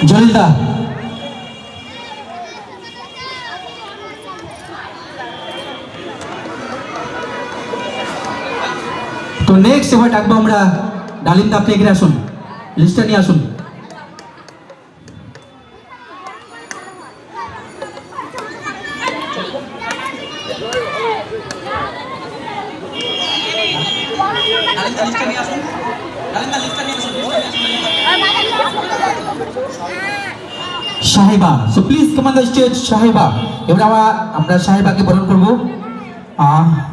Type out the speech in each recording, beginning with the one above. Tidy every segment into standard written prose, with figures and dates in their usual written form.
জলিলদা। তো নেক্সট এবার ডাকবো আমরা ডালিমদা, আপনি এগিয়ে আসুন, লিস্টটা নিয়ে আসুন। Saheba, so please come on the stage Saheba. এবার আমরা সাহেবাকে বরণ করব।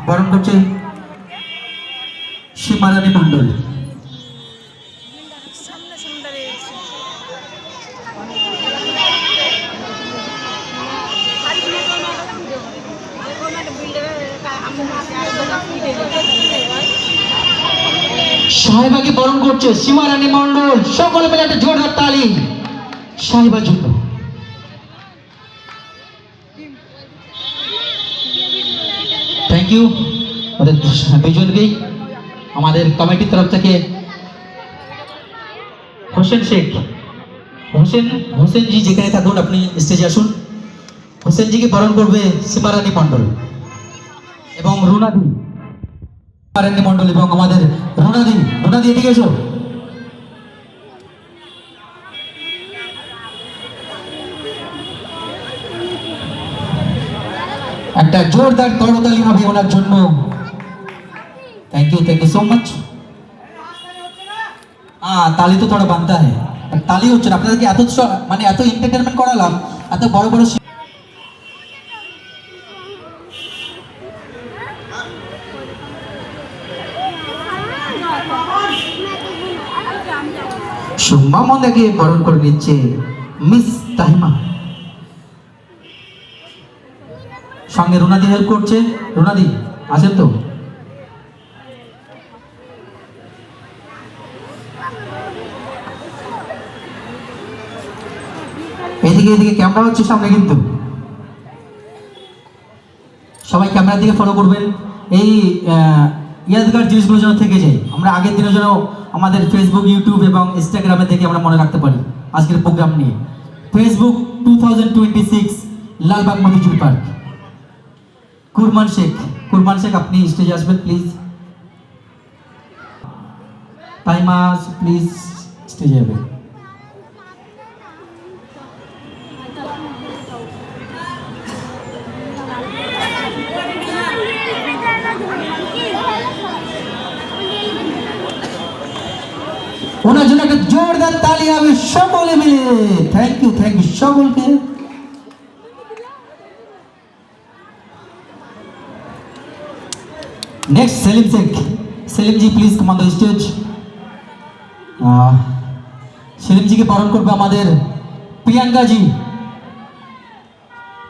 বরণ করছে সীমারানী মণ্ডল। সাহেবাকে বরণ করছে সীমারানী মণ্ডল। সকলে মিলে একটা জোরদার তালি সাহেবার জন্য। থ্যাংক ইউ আমাদের দুজনকেই। আমাদের কমিটির তরফ থেকে হোসেন শেখ, হোসেনজি যেখানে থাকুন আপনি স্টেজে আসুন। হোসেনজিকে বরণ করবে সীমারানী মণ্ডল এবং রুনাদি, সীমারানী মণ্ডল এবং আমাদের রুনাদি এদিকে এসো। একটা জোরদার করতালি হবে ওনার জন্য। Thank you so much. ताली तो थोड़ा बनता है, ताली হচ্ছে না। আপনাদেরকে এত মানে এত এন্টারটেইনমেন্ট করালাম, এত বড় বড় সম্মানকে বরণ করে নিচ্ছে মিস তাহিমা। সঙ্গে রুনাদি হেল্প করছে। রুনাদি আছেন তো? এদিকে ক্যামেরা হচ্ছে সামনে, কিন্তু সবাই ক্যামেরার দিকে ফলো করবেন। এই ইয়াদগার জিনিসগুলো যেন থেকে যায়, আমরা আগের দিনে যেন আমাদের ফেসবুক, ইউটিউব এবং ইনস্টাগ্রামে থেকে আমরা মনে রাখতে পারি আজকের প্রোগ্রাম নিয়ে। Facebook 2026 Lalbagh Motijheel park. কুরমান শেখ আপনি স্টেজে আসবেন প্লিজ। তাইমা প্লিজ স্টেজে যাবেন। ওনার জন্য একটা জোরদার তালি হবে সকলে মিলে। থ্যাংক ইউ সকলকে। Next Selim Sheikh, Selim ji please come on the stage. Selim ji के बरण करबे আমাদের Priyanka ji.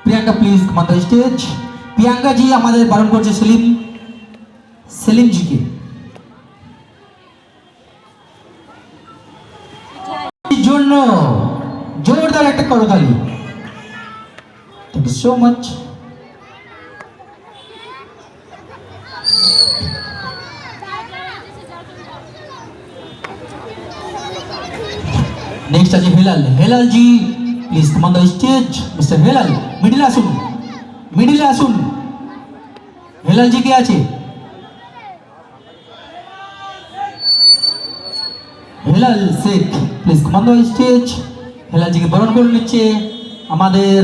Priyanka please come on the stage. Priyanka ji আমাদের বরণ করছে সেলিম जी के জন্য জোরদার একটা করতালি। Thank you so much. Next আছে Helal ji please come on the stage. Mister Helal মিডিলে আসুন। হেলাল জি কে আছে? Helal Sheikh please come on the stage. Helal জিকে বরণ করে নিচ্ছে আমাদের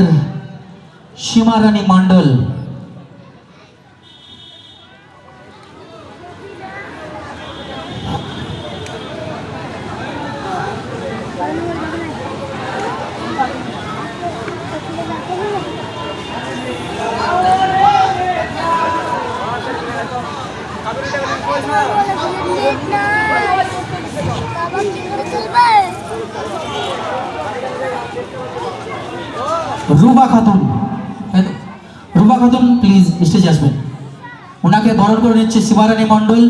সীমারানী মণ্ডল। রুবা খাতুন প্লিজ স্টেজে আসবেন। ওনাকে বরণ করে নিচ্ছে সীমারানী মণ্ডল।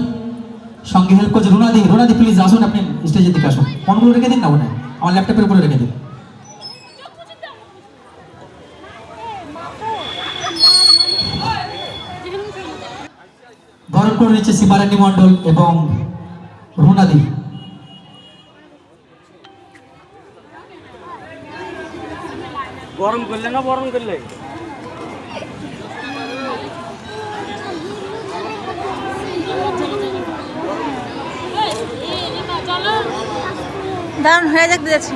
সঙ্গে হেল্প করছে রুনাদি প্লিজ আসুন, আপনি স্টেজের দিকে আসুন। ফোনগুলো রেখে দিন না, ওনার আমার ল্যাপটপের উপরে রেখে দিন। বরণ করে নিচ্ছে সীমারানী মণ্ডল এবং রুনাদি। গরম করলে না গরম করলে দারুণ হয়ে যাক দিয়েছি।